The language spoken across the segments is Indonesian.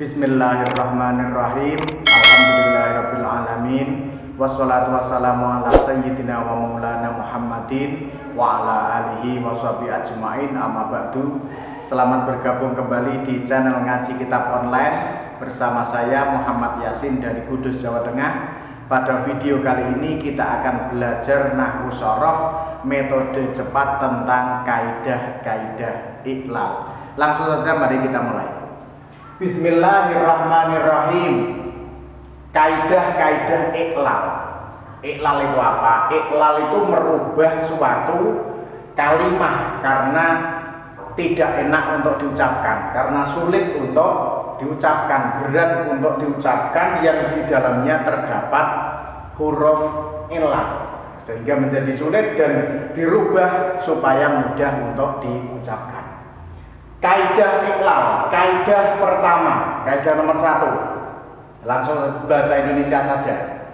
Bismillahirrahmanirrahim. Alhamdulillahirrabbilalamin. Wassalatu wassalamu ala sayyidina wa maulana Muhammadin wa ala alihi wa sahbihi ajma'in, amma ba'du. Selamat bergabung kembali di channel Ngaji Kitab Online bersama saya Muhammad Yasin dari Kudus, Jawa Tengah. Pada video kali ini kita akan belajar nahwu shorof, metode cepat tentang kaidah-kaidah iqlal. Langsung saja mari kita mulai. Bismillahirrahmanirrahim. Kaidah-kaidah iqlal. Iqlal itu apa? Iqlal itu merubah suatu kalimat karena tidak enak untuk diucapkan, karena sulit untuk diucapkan, berat untuk diucapkan, yang di dalamnya terdapat huruf ilah, sehingga menjadi sulit dan dirubah supaya mudah untuk diucapkan. Kaidah iqlal, kaidah pertama, kaidah nomor 1. Langsung bahasa Indonesia saja.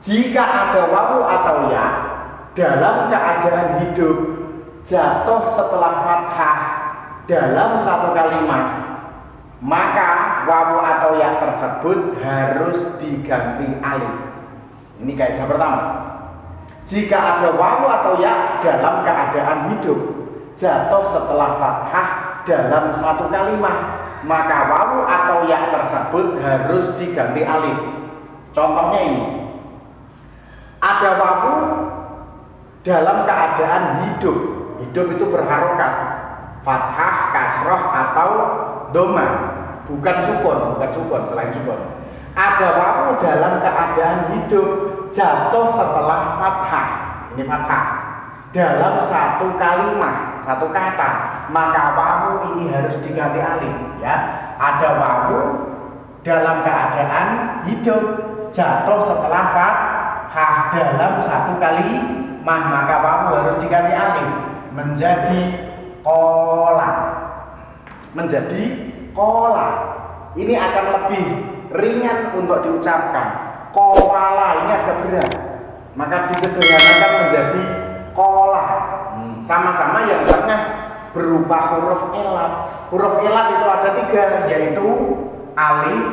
Jika ada wawu atau ya dalam keadaan hidup jatuh setelah fathah dalam satu kalimat, maka wawu atau ya tersebut harus diganti alif. Ini kaidah pertama. Jika ada wawu atau ya dalam keadaan hidup jatuh setelah fathah dalam satu kalimat, maka wawu atau ya tersebut harus diganti alif. Contohnya ini, ada wawu dalam keadaan hidup. Hidup itu berharokat, fathah, kasroh atau doma, bukan sukun, selain sukun. Ada wawu dalam keadaan hidup jatuh setelah fathah, ini fathah, dalam satu kalimat, satu kata, maka wawu ini harus diganti alif. Ya, ada wawu dalam keadaan hidup jatuh setelah fathah dalam satu kalimat, maka wawu harus diganti alif menjadi kola. Menjadi kola. Ini akan lebih ringan untuk diucapkan. Koala ini agak berat, maka disederhanakan menjadi kola. Sama-sama yang tengah berupa huruf ilat. Huruf ilat itu ada 3, yaitu alif,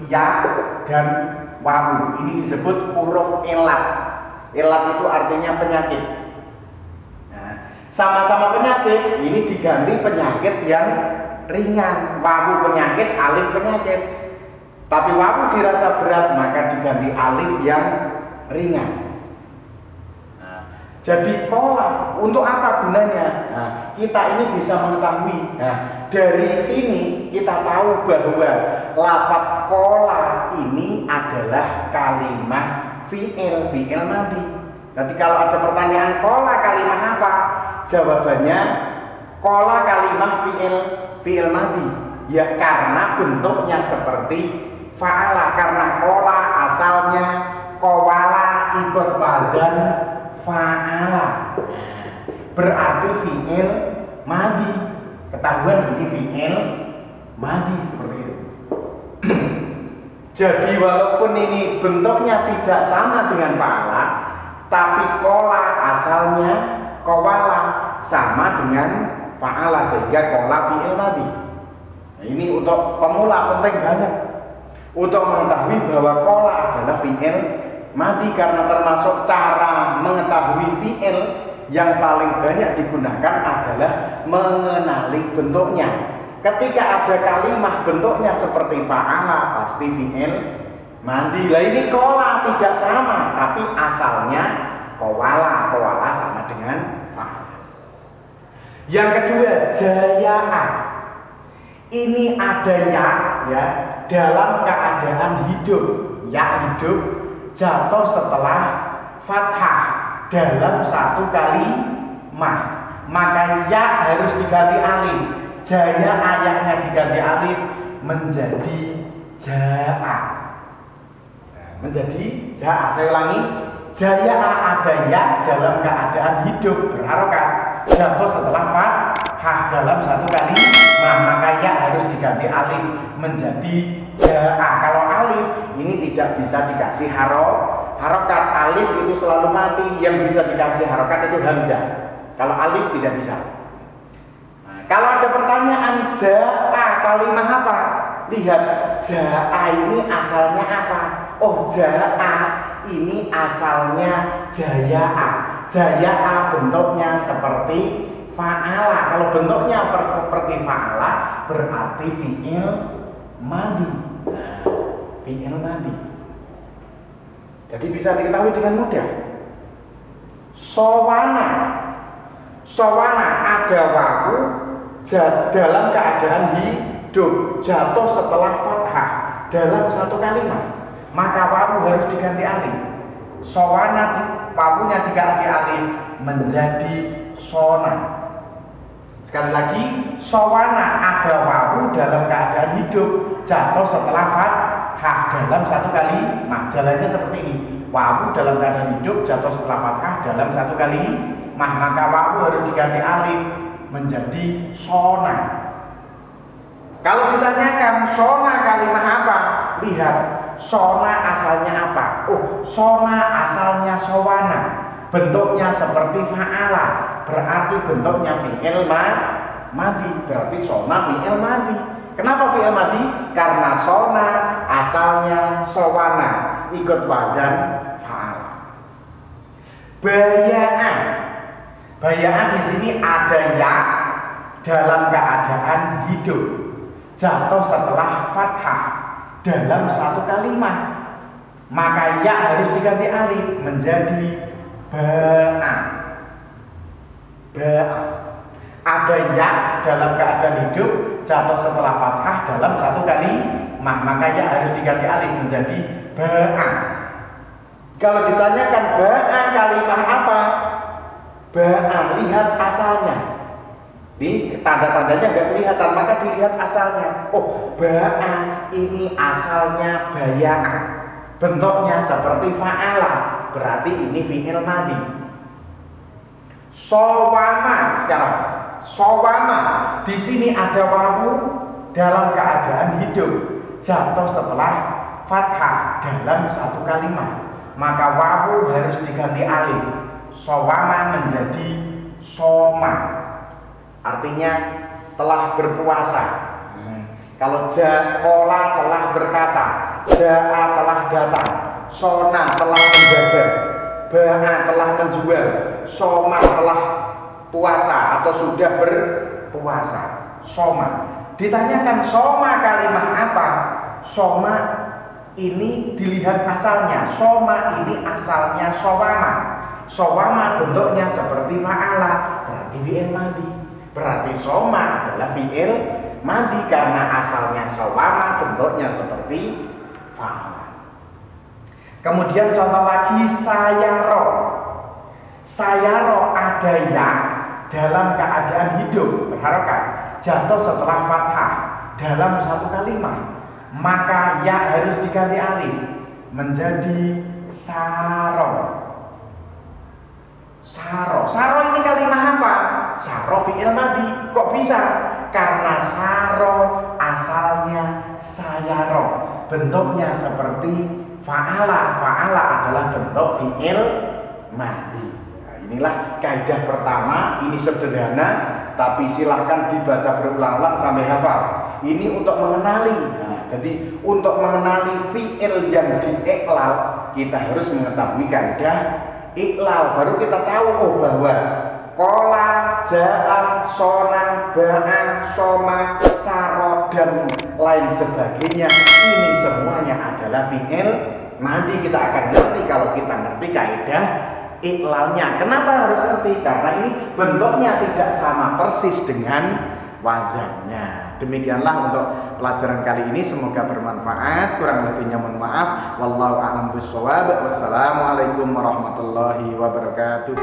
ya, dan wawu. Ini disebut huruf ilat. Ilat itu artinya penyakit. Sama-sama penyakit, ini diganti penyakit yang ringan. Wawu penyakit, alif penyakit. Tapi wawu dirasa berat, maka diganti alif yang ringan. Jadi kola, untuk apa gunanya? Kita ini bisa mengetahui. Dari sini kita tahu bahwa lafaz kola ini adalah kalimat fi'il madi. Jadi kalau ada pertanyaan kola kalimat apa? Jawabannya kola kalimat fi'il madi. Ya karena bentuknya seperti fa'ala, karena kola asalnya kowala ikut wazan fa'ala, berarti fi'il madi. Ketahuan ini fi'il madi seperti itu. Jadi walaupun ini bentuknya tidak sama dengan fa'ala, tapi kola asalnya kowala sama dengan fa'ala, sehingga kola fi'il madi. Nah, ini untuk pemula penting banget untuk mengetahui bahwa kola adalah fi'il madi, karena termasuk cara mengetahui fi'il yang paling banyak digunakan adalah mengenali bentuknya. Ketika ada kalimat bentuknya seperti fa'ala, pasti fi'il madi. Lah ini kola tidak sama, tapi asalnya kowala sama dengan fa'ala. Yang kedua, jaya'a. Ini ada ya dalam keadaan hidup. Ya hidup jatuh setelah fathah dalam satu kalimat, maka ya harus diganti alif. Jaya ayatnya diganti alif menjadi ja'a. Menjadi ja'a. Saya ulangi, jaya ada ya dalam keadaan hidup berharokat jatuh setelah fathah dalam satu kalimat, maka ya harus diganti alif menjadi ja'a. Kalau alif ini tidak bisa dikasih harokat, alif itu selalu mati. Yang bisa dikasih harokat itu hamzah. Kalau alif tidak bisa. Kalau ada pertanyaan ja'a kalimat apa? Lihat, ja'a ini asalnya apa? Oh, ja'a ini asalnya jaya'a. Jaya'a bentuknya seperti fa'ala. Kalau bentuknya seperti fa'ala berarti fi'il madhi. Fi'il madhi. Jadi bisa diketahui dengan mudah. Sowana. Sowana ada wawu dalam keadaan hidup, jatuh setelah fathah dalam satu kalimat, maka wawu harus diganti alif. Sowana wawunya diganti alif menjadi sona. Sekali lagi, sowana ada wawu dalam keadaan hidup, jatuh setelah fathah dalam satu kalimat. Jalannya seperti ini. Wawu dalam keadaan hidup jatuh setelah fathah dalam satu kalimat, maka wawu harus diganti alif menjadi sona. Kalau ditanyakan sona kalimat apa? Lihat, sona asalnya apa? Oh, sona asalnya sowana. Bentuknya seperti fa'ala, berarti bentuknya fi'il madhi, berarti sona fi'il madhi. Kenapa fi'il madhi? Karena sona asalnya sowana, ikut wazan fa'ala. Baya'an. Baya'an di sini ada ya dalam keadaan hidup, jatuh setelah fathah dalam satu kalimat, maka ya harus diganti alif menjadi ba'a. Ba'a. Ada ya dalam keadaan hidup jatuh setelah fathah dalam satu kalimat, maka ya harus diganti alif menjadi ba'a. Kalau ditanyakan ba'a kalimat apa? Ba'a, lihat asalnya. Di tanda-tandanya nggak kelihatan, maka dilihat asalnya. Oh, ba'a ini asalnya baya'a. Bentuknya seperti fa'ala, berarti ini fi'il madhi. Sowama sekarang. Sowama di sini ada wawu dalam keadaan hidup, jatuh setelah fathah dalam satu kalimat, maka wawu harus diganti alif. Sowama menjadi soma, artinya telah berpuasa. Kalau jakola telah berkata, ja'a telah datang, sona telah menjaga, ba'a telah menjual, soma telah puasa atau sudah berpuasa. Soma. Ditanyakan soma kalimat apa? Soma ini dilihat asalnya. Soma ini asalnya sowama. Sowama bentuknya seperti fa'ala, berarti fi'il madhi. Berarti soma adalah fi'il madhi karena asalnya sowama, bentuknya seperti fa'ala. Kemudian contoh lagi sayaro. Sayaro ada ya dalam keadaan hidup berharokat, jatuh setelah fathah dalam satu kalimat, maka ya harus diganti alif menjadi saro. Saro. Saro ini kalimat apa? Saro fi'il madhi. Kok bisa? Karena saro asalnya sayaro, bentuknya seperti fa'ala. Fa'ala adalah bentuk fi'il madhi. Nah, inilah kaidah pertama. Ini sederhana, tapi silahkan dibaca berulang-ulang sampai hafal. Ini untuk mengenali. Nah, jadi untuk mengenali fi'il yang diiklal, kita harus mengetahui kaidah iklal. Baru kita tahu oh bahwa kola, ja'a, sona, ba'a, soma, saro, dan lain sebagainya, ini semuanya adalah fi'il madhi. Kita akan ngerti kalau kita ngerti kaidah iklalnya. Kenapa harus ngerti? Karena ini bentuknya tidak sama persis dengan wazannya. Demikianlah untuk pelajaran kali ini, semoga bermanfaat. Kurang lebihnya mohon maaf. Wallahu a'lam bishawab. Wassalamualaikum warahmatullahi wabarakatuh.